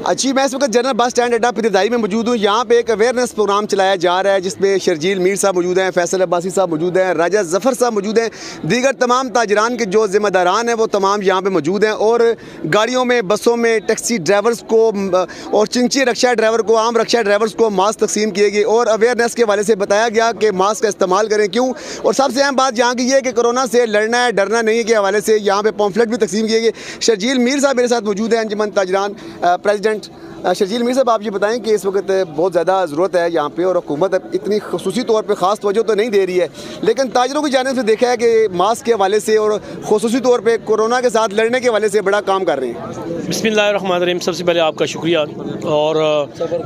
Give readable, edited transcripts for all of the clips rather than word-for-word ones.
अच्छी, मैं इस वक्त जनरल बस स्टैंड अड्डा पिरदाई में मौजूद हूँ। यहाँ पे एक अवेयरनेस प्रोग्राम चलाया जा रहा है जिसमें शर्जील मीर साहब मौजूद हैं, फैसल अब्बासी साहब मौजूद हैं, राजा ज़फ़र साहब मौजूद हैं, दीगर तमाम ताजरान के जो ज़िम्मेदारान हैं वो तमाम यहाँ पे मौजूद हैं। और गाड़ियों में, बसों में टैक्सी ड्राइवर्स को और चिंची रक्षा ड्राइवर को, आम रक्षा ड्राइवर्स को मास्क तकसीम किए गए और अवेयरनेस के हवाले से बताया गया कि मास्क का इस्तेमाल करें। क्यों? और सबसे अहम बात यहाँ की ये है कि कोरोना से लड़ना है, डरना नहीं है के हवाले से यहाँ पे पॉम्फलेट भी तकसीम किए गए। शर्जील मीर साहब मेरे साथ मौजूद हैं, अंजुमन ताजरान प्रेसिडेंट। शर्जील मीर साहब, आप ये बताएं कि इस वक्त बहुत ज़्यादा ज़रूरत है यहाँ पे और हुकूमत इतनी खुसूसी तौर पे ख़ास तवज्जो तो नहीं दे रही है, लेकिन ताजरों की जानिब से देखा है कि मास्क के हवाले से और खुसूसी तौर पे कोरोना के साथ लड़ने के हवाले से बड़ा काम कर रहे हैं। बिस्मिल्लाहिर्रहमानिर्रहीम। सबसे पहले आपका शुक्रिया और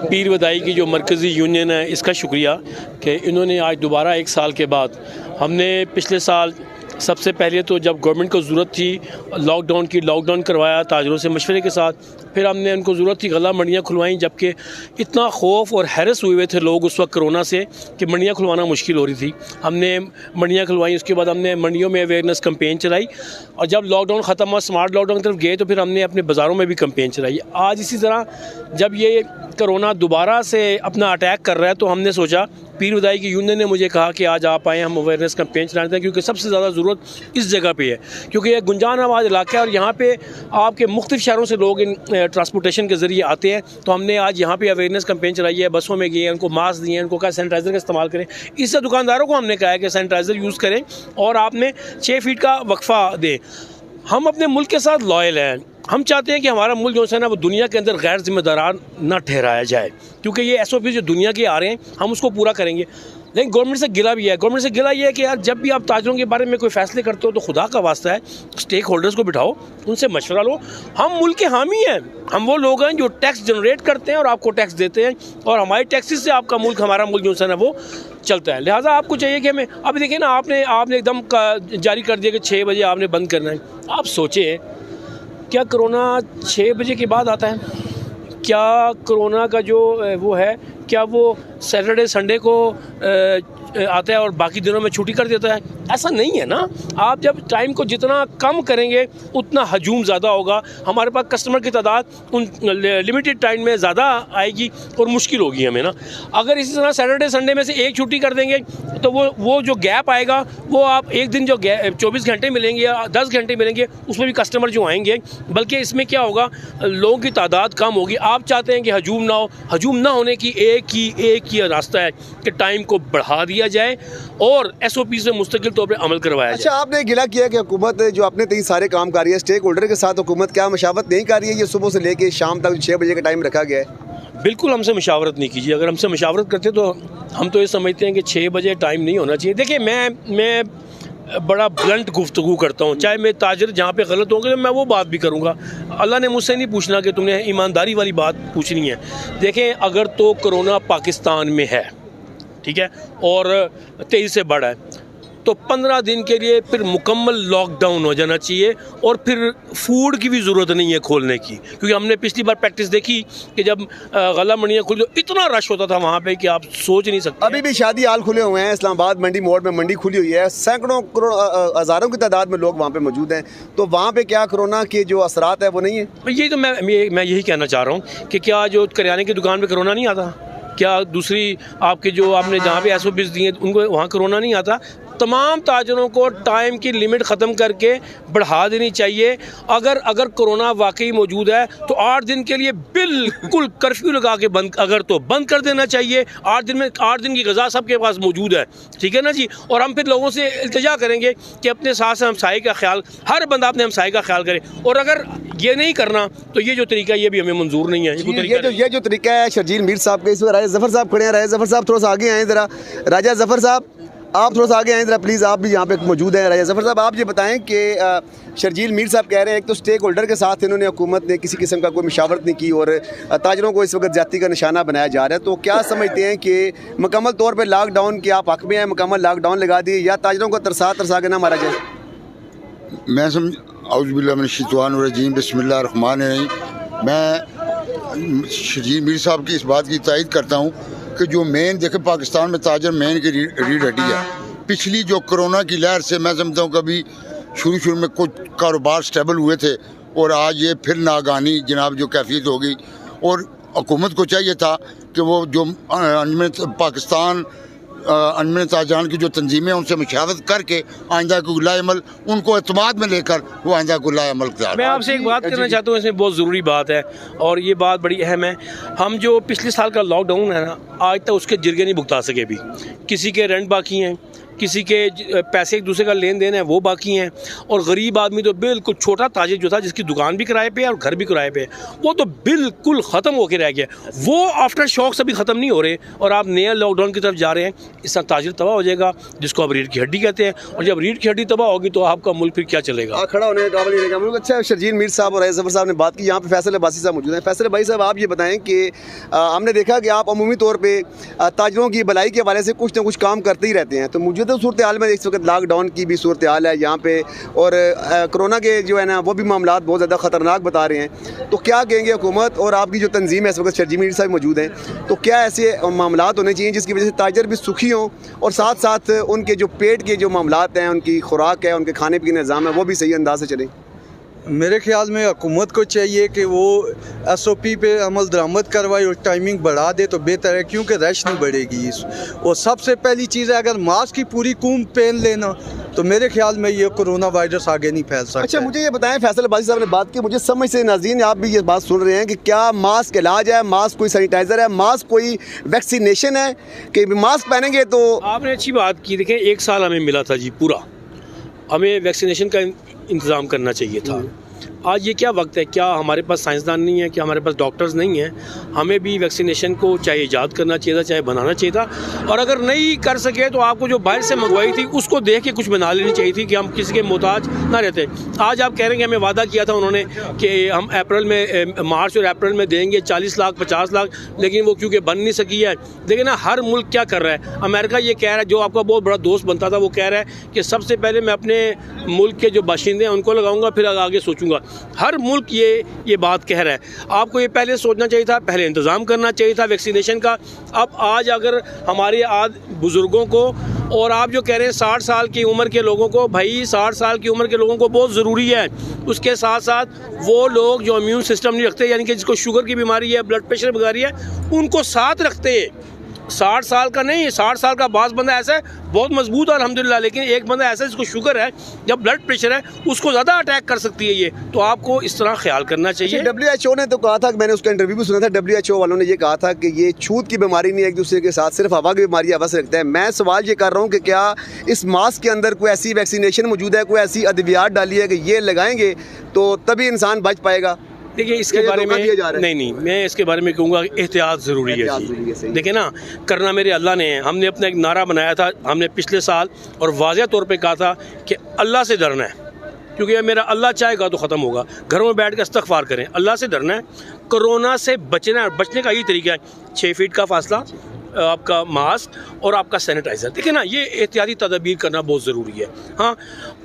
पीर वदाई की जो मरकज़ी यूनियन है इसका शुक्रिया कि इन्होंने आज दोबारा 1 साल के बाद, हमने पिछले साल सबसे पहले तो जब गवर्नमेंट को ज़रूरत थी लॉकडाउन करवाया ताजरों से मशवरे के साथ, फिर हमने उनको ज़रूरत थी गला मंडियाँ खुलवाईं, जबकि इतना खौफ और हैरस हुए थे लोग उस वक्त कोरोना से कि मंडियाँ खुलवाना मुश्किल हो रही थी। हमने मंडियाँ खुलवाई, उसके बाद हमने मंडियों में अवेयरनेस कैंपेन चलाई और जब लॉकडाउन ख़त्म हुआ, स्मार्ट लॉकडाउन की तरफ गए तो फिर हमने अपने बाज़ारों में भी कैंपेन चलाई। आज इसी तरह जब ये कोरोना दोबारा से अपना अटैक कर रहा है तो हमने सोचा, पीर वदाई की यूनियन ने मुझे कहा कि आज आप आएँ, हम अवेयरनेस कैंपेन चलाते हैं, क्योंकि सबसे ज़्यादा ज़रूरत इस जगह पे है, क्योंकि ये गुंजान आबाद इलाका है और यहाँ पे आपके मुख्तलिफ शहरों से लोग इन ट्रांसपोर्टेशन के ज़रिए आते हैं। तो हमने आज यहाँ पे अवेयरनेस कैंपेन चलाई है, बसों में गए, उनको मास्क दिए, उनको कहा सैनिटाइज़र का इस्तेमाल करें। इससे दुकानदारों को हमने कहा है कि सैनिटाइज़र यूज़ करें और आपने 6 फीट का वक्फा दें। हम अपने मुल्क के साथ लॉयल हैं, हम चाहते हैं कि हमारा मुल्क जो है ना वो दुनिया के अंदर गैर जिम्मेदारान ना ठहराया जाए, क्योंकि ये SOP जो दुनिया के आ रहे हैं हम उसको पूरा करेंगे। लेकिन गवर्नमेंट से गिला भी है, गवर्नमेंट से गिला ये है कि यार जब भी आप ताजरों के बारे में कोई फैसले करते हो तो खुदा का वास्ता है स्टेक होल्डर्स को बिठाओ, उनसे मशवरा लो। हम मुल्क के हामी हैं, हम वो लोग हैं जो टैक्स जनरेट करते हैं और आपको टैक्स देते हैं और हमारे टैक्सेस से आपका मुल्क, हमारा मुल्क जो है ना वो चलता है। लिहाजा आपको चाहिए कि हमें, अब देखिए ना, आपने एकदम जारी कर दिया कि 6 बजे आपने बंद करना है। आप सोचें, क्या कोरोना 6 बजे के बाद आता है? क्या कोरोना का जो वो है, क्या वो सैटरडे संडे को आता है और बाकी दिनों में छुट्टी कर देता है? ऐसा नहीं है ना। आप जब टाइम को जितना कम करेंगे उतना हजूम ज़्यादा होगा, हमारे पास कस्टमर की तादाद उन लिमिटेड टाइम में ज़्यादा आएगी और मुश्किल होगी हमें ना। अगर इसी तरह सैटरडे संडे में से एक छुट्टी कर देंगे तो वो जो गैप आएगा, वो आप एक दिन जो 24 घंटे मिलेंगे या 10 घंटे मिलेंगे उसमें भी कस्टमर जो आएंगे, बल्कि इसमें क्या होगा, लोगों की तादाद कम होगी। आप चाहते हैं कि हजूम ना हो, हजूम ना होने की एक ही रास्ता है कि टाइम को बढ़ा दिया जाए और SOP से मुस्तकिल तौर पे अमल करवाया जाए। अच्छा, आपने गिला किया कि हुकूमत जो अपने तीन सारे काम कर रही है, स्टेक होल्डर के साथ हुकूमत क्या मशावरत नहीं कर रही है? ये सुबह से लेके शाम तक 6 बजे का टाइम रखा गया है। बिल्कुल हमसे मशावरत नहीं कीजिए। अगर हमसे मशावरत करते तो हम तो ये समझते हैं कि 6 बजे टाइम नहीं होना चाहिए। देखिए, मैं बड़ा ब्लंट गुफ्तगू करता हूँ, चाहे मैं ताजर जहाँ पे गलत होंगे तो मैं वो बात भी करूँगा। अल्लाह ने मुझसे नहीं पूछना कि तुमने ईमानदारी वाली बात पूछनी है। देखें, अगर तो कोरोना पाकिस्तान में है, ठीक है, और तेज़ी से बढ़ा है, तो 15 दिन के लिए फिर मुकम्मल लॉकडाउन हो जाना चाहिए और फिर फूड की भी ज़रूरत नहीं है खोलने की, क्योंकि हमने पिछली बार प्रैक्टिस देखी कि जब गला मंडियाँ खुली तो इतना रश होता था वहाँ पे कि आप सोच नहीं सकते। अभी भी शादी हाल खुले हुए हैं, इस्लामाबाद मंडी मोड़ में मंडी खुली हुई है, सैकड़ों हज़ारों की तादाद में लोग वहाँ पे मौजूद हैं, तो वहाँ पे क्या कोरोना के जो असरात है वो नहीं है? यही तो मैं यही कहना चाह रहा हूँ कि क्या जो करियाने की दुकान पर कोरोना नहीं आता? क्या दूसरी आपके जो आपने जहाँ पे SOPs दिए उनको वहाँ कोरोना नहीं आता? तमाम ताजरों को टाइम की लिमिट ख़त्म करके बढ़ा देनी चाहिए। अगर कोरोना वाकई मौजूद है तो 8 दिन के लिए बिल्कुल कर्फ्यू लगा के बंद कर देना चाहिए। 8 दिन की ग़ज़ा सबके पास मौजूद है, ठीक है ना जी। और हम फिर लोगों से इल्तिजा करेंगे कि अपने साथ हमसाये का ख्याल, हर बंदा अपने हमसाये का ख्याल करे। और अगर ये नहीं करना तो ये जो तरीका, ये भी हमें मंजूर नहीं है। ये जो तरीका है शर्जील मीर साहब के, इसमें राजा ज़फ़र साहब खड़े हैं। राजा ज़फ़र साहब थोड़ा सा आगे आएँ ज़रा। राजा ज़फ़र साहब, आप थोड़ा सा आगे आएँ ज़रा प्लीज़, आप भी यहाँ पे मौजूद हैं। राजा ज़फ़र साहब, आप ये बताएं कि शर्जील मीर साहब कह रहे हैं एक तो स्टेक होल्डर के साथ इन्होंने, हुकूमत ने किसी किस्म का कोई मशावरत नहीं की और ताजरों को इस वक्त ज़्यादती का निशाना बनाया जा रहा है, तो क्या समझते हैं कि मुकम्मल तौर पर लॉकडाउन के आप हक़ में हैं, मुकम्मल लॉकडाउन लगा दिए, या ताजरों को तरसा के ना मारा जाए? मैं औज़ुबिल्लाहि मिनश्शैतानिर्रजीम, बिस्मिल्लाहिर्रहमानिर्रहीम। मैं शर्जील मीर साहब की इस बात की तायद करता हूँ कि जो मेन देखे पाकिस्तान में ताजर मेन की रीढ़ हड्डी है। पिछली जो कोरोना की लहर से मैं समझता हूँ कभी शुरू में कुछ कारोबार स्टेबल हुए थे और आज ये फिर नागानी जनाब जो कैफियत हो गई और हुकूमत को चाहिए था कि वो जो अंजुमन पाकिस्तान अंजुमन ताजरान की जो तंजीमें उनसे मुशावरत करके आइंदा को लाएमल उनको एतमाद में लेकर वो आइंदा को लाएमल मैं आपसे एक बात करना चाहता हूँ, इसमें बहुत ज़रूरी बात है और ये बात बड़ी अहम है। हम जो पिछले साल का लॉकडाउन है ना, आज तक उसके जिरगे नहीं भुगता सके भी। किसी के रेंट बाकी हैं, किसी के पैसे एक दूसरे का लेन देन है वो बाकी हैं, और गरीब आदमी तो बिल्कुल छोटा ताजिर जो था जिसकी दुकान भी किराए पे है और घर भी किराए पे है, वो तो बिल्कुल ख़त्म होकर रह गया। वो आफ्टर शॉक्स अभी ख़त्म नहीं हो रहे और आप नया लॉकडाउन की तरफ जा रहे हैं। इससे ताजिर तबाह हो जाएगा, जिसको आप रीढ़ की हड्डी कहते हैं, और जब रीढ़ की हड्डी तबाह होगी तो आपका मुल्क फिर क्या चलेगा, खड़ा होने का काबिल नहीं। अच्छा, शर्जील मीर साहब और रईस ज़फ़र साहब ने बात की, यहाँ पे फैसल अब्बासी साहब मौजूद हैं। फैसल भाई साहब, आप ये बताएं कि हमने देखा कि आप अमूमी तौर पर ताजिरों की भलाई के हवाले से कुछ ना कुछ काम करते ही रहते हैं, तो मौजूदा सूरत हाल में वक्त लॉकडाउन की भी सूरत हाल है यहाँ पे, और कोरोना के जो है ना वो भी मामलात बहुत ज़्यादा ख़तरनाक बता रहे हैं, तो क्या कहेंगे हुकूमत और आपकी जो तंजीम है इस वक्त शर्जील मीर साहब मौजूद हैं, तो क्या ऐसे मामलात होने चाहिए जिसकी वजह से ताजर भी सुखी हों और साथ साथ उनके जो पेट के जो मामलात हैं, उनकी खुराक है, उनके खाने पीने निज़ाम है, वो भी सही अंदाज से चले? मेरे ख्याल में हुकूमत को चाहिए कि वो SOP पे अमल दरामद करवाए और टाइमिंग बढ़ा दे तो बेहतर है, क्योंकि रश नहीं बढ़ेगी। और सबसे पहली चीज़ है, अगर मास्क की पूरी कूम पहन लेना तो मेरे ख्याल में ये कोरोना वायरस आगे नहीं फैल सकता। अच्छा, मुझे ये बताएं, फैसल अब्बासी साहब ने बात की, मुझे समझ से नाज़रीन आप भी ये बात सुन रहे हैं कि क्या मास्क इलाज है, मास्क कोई सैनिटाइज़र है, मास्क कोई वैक्सीनेशन है कि मास्क पहनेंगे तो? आपने अच्छी बात की। देखें, 1 साल हमें मिला था जी पूरा, हमें वैक्सीनेशन का इंतज़ाम करना चाहिए था। आज ये क्या वक्त है, क्या हमारे पास साइंसदान नहीं है, क्या हमारे पास डॉक्टर्स नहीं हैं? हमें भी वैक्सीनेशन को चाहे ईजाद करना चाहिए था, चाहे बनाना चाहिए था, और अगर नहीं कर सके तो आपको जो बाहर से मंगवाई थी उसको देख के कुछ बना लेनी चाहिए थी कि हम किसी के मोहताज ना रहते। आज आप कह रहे हैं कि हमें वादा किया था उन्होंने कि हम मार्च और अप्रैल में देंगे 40 लाख 50 लाख, लेकिन वो क्योंकि बन नहीं सकी है। देखिए ना, हर मुल्क क्या कर रहा है। अमेरिका ये कह रहा है, जो आपका बहुत बड़ा दोस्त बनता था, वो कह रहा है कि सबसे पहले मैं अपने मुल्क के जो बाशिंदे हैं उनको लगाऊंगा, फिर आगे सोचूंगा। हर मुल्क ये बात कह रहा है। आपको ये पहले सोचना चाहिए था, पहले इंतज़ाम करना चाहिए था वैक्सीनेशन का। अब आज अगर हमारे बुज़ुर्गों को, और आप जो कह रहे हैं 60 साल की उम्र के लोगों को, भाई 60 साल की उम्र के लोगों को बहुत ज़रूरी है। उसके साथ साथ वो लोग जो इम्यून सिस्टम नहीं रखते, यानी कि जिसको शुगर की बीमारी है, ब्लड प्रेशर बीमारी है, उनको साथ रखते। 60 साल का नहीं, 60 साल का बास बंदा ऐसा है बहुत मजबूत है अल्हम्दुलिल्लाह, लेकिन एक बंदा ऐसा है जिसको शुगर है या ब्लड प्रेशर है, उसको ज़्यादा अटैक कर सकती है ये। तो आपको इस तरह ख्याल करना चाहिए। WHO ने तो कहा था, मैंने उसका इंटरव्यू भी सुना था, WHO वालों ने ये कहा था कि ये छूत की बीमारी नहीं है एक दूसरे के साथ, सिर्फ हवा की बीमारी हवा से रखता है। मैं सवाल ये कर रहा हूँ कि क्या इस मास्क के अंदर कोई ऐसी वैक्सीनेशन मौजूद है, कोई ऐसी अद्वियात डाली है कि ये लगाएंगे तो तभी इंसान बच पाएगा? देखिए, इसके बारे में नहीं, मैं इसके बारे में कहूँगा एहतियात ज़रूरी है। देखिए ना, करना मेरे अल्लाह ने है। हमने अपना एक नारा बनाया था, हमने पिछले साल, और वाज़ेह तौर पे कहा था कि अल्लाह से डरना है, क्योंकि मेरा अल्लाह चाहेगा तो ख़त्म होगा। घरों में बैठ कर इस्तग़फ़ार करें, अल्लाह से डरना है, कोरोना से बचना है। बचने का यही तरीका है, 6 फीट का फासला, आपका मास्क और आपका सैनिटाइज़र। देखिए ना, ये एहतियाती तदबीर करना बहुत ज़रूरी है। हाँ,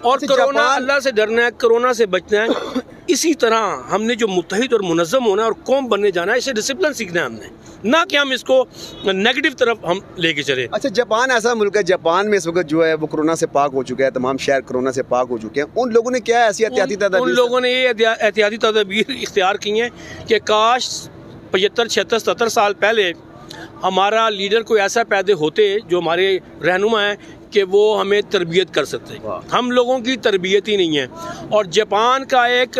और कोरोना, अल्लाह से डरना है, कोरोना से बचना है। इसी तरह हमने जो मुत्तहिद और मुनज़्ज़म होना है और कौम बनने जाना है, इसे डिसिप्लिन सीखना है हमने, ना कि हम इसको नेगेटिव तरफ हम लेके चले। अच्छा, जापान ऐसा मुल्क है, जापान में इस वक्त जो है वो कोरोना से पाक हो चुका है, तमाम शहर कोरोना से पाक हो चुके हैं। उन लोगों ने क्या ऐसी एहतियाती तदबीर, उन लोगों ने ये एहतियाती तदबीर इख्तियार की हैं कि काश 75 76 77 साल पहले हमारा लीडर कोई ऐसा पैदा होते जो हमारे रहनुमा हैं कि वो हमें तरबियत कर सकते। हम लोगों की तरबियत ही नहीं है। और जापान का एक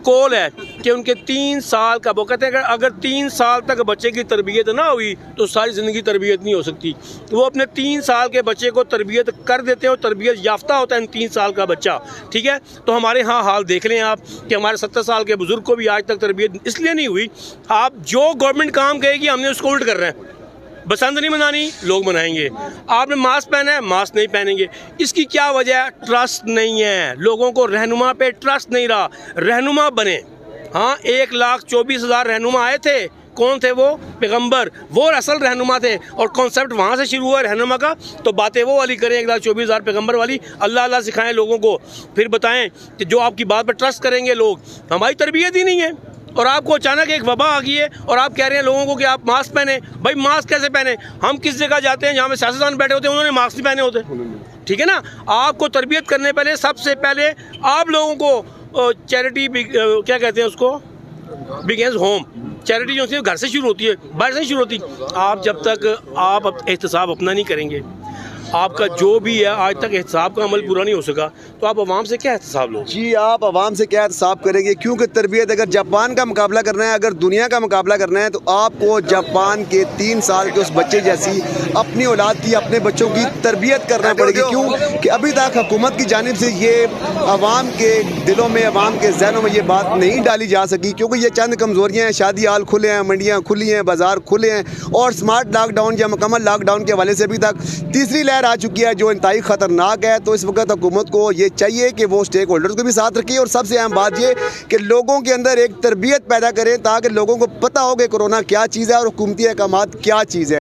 कॉल है कि उनके 3 साल का, वो कहते हैं कि अगर 3 साल तक बच्चे की तरबियत ना हुई तो सारी ज़िंदगी तरबियत नहीं हो सकती। वो अपने 3 साल के बच्चे को तरबियत कर देते हैं और तरबियत याफ्ता होता है 3 साल का बच्चा। ठीक है, तो हमारे यहाँ हाल देख लें आप कि हमारे 70 साल के बुज़ुर्ग को भी आज तक तरबियत इसलिए नहीं हुई। आप जो गवर्नमेंट काम कहेगी हमने उसको उल्ट कर रहे हैं। बसंत नहीं मनानी, लोग मनाएंगे। आपने मास्क पहना है, मास्क नहीं पहनेंगे। इसकी क्या वजह है? ट्रस्ट नहीं है लोगों को, रहनुमा पे ट्रस्ट नहीं रहा। रहनुमा बने। हाँ, 1,24,000 रहनुमा आए थे। कौन थे वो? पैगंबर, वो असल रहनुमा थे। और कॉन्सेप्ट वहाँ से शुरू हुआ रहनुमा का। तो बातें वो वाली करें, 1,24,000 पैगंबर वाली, अल्लाह अल्लाह सिखाएं लोगों को, फिर बताएं कि जो आपकी बात पर ट्रस्ट करेंगे लोग। हमारी तरबियत ही नहीं है। और आपको अचानक एक वबा आ गई है और आप कह रहे हैं लोगों को कि आप मास्क पहने। भाई मास्क कैसे पहने? हम किस जगह जाते हैं जहाँ पे सियासतदान बैठे होते हैं, उन्होंने मास्क नहीं पहने होते। ठीक है ना, आपको तरबियत करने पहले सबसे पहले आप लोगों को चैरिटी क्या कहते हैं उसको, बिगिंस होम। चैरिटी जो होती है घर से शुरू होती है, बाहर से नहीं शुरू होती। आप जब तक आप एहतसाब अपना नहीं करेंगे, आपका जो भी है आज तक एहतसाब का अमल पूरा नहीं हो सका, तो आप आवाम से क्या एहतसाब लो? जी, आप आवाम से क्या एहतसाब करेंगे? क्योंकि तरबियत अगर जापान का मुकाबला करना है, अगर दुनिया का मुकाबला करना है, तो आपको जापान के 3 साल के उस बच्चे जैसी अपनी औलाद की, अपने बच्चों की तरबियत करना पड़ेगी। क्यों कि अभी तक हुकूमत की जानिब से ये आवाम के दिलों में, आवाम के जहनों में ये बात नहीं डाली जा सकी, क्योंकि ये चंद कमज़ोरियाँ हैं। शादी हाल खुले हैं, मंडियाँ खुली हैं, बाज़ार खुले हैं, और स्मार्ट लॉकडाउन या मुकम्मल लॉकडाउन के हवाले से अभी तक तीसरी लहर आ चुकी है जो इंतहाई ख़तरनाक है। तो इस वक्त हुकूमत को ये चाहिए कि वो स्टेक होल्डर्स को भी साथ रखिए, और सबसे अहम बात ये कि लोगों के अंदर एक तरबियत पैदा करें ताकि लोगों को पता हो कि कोरोना क्या चीज़ है और हुकूमती अहकामात क्या चीज़ है।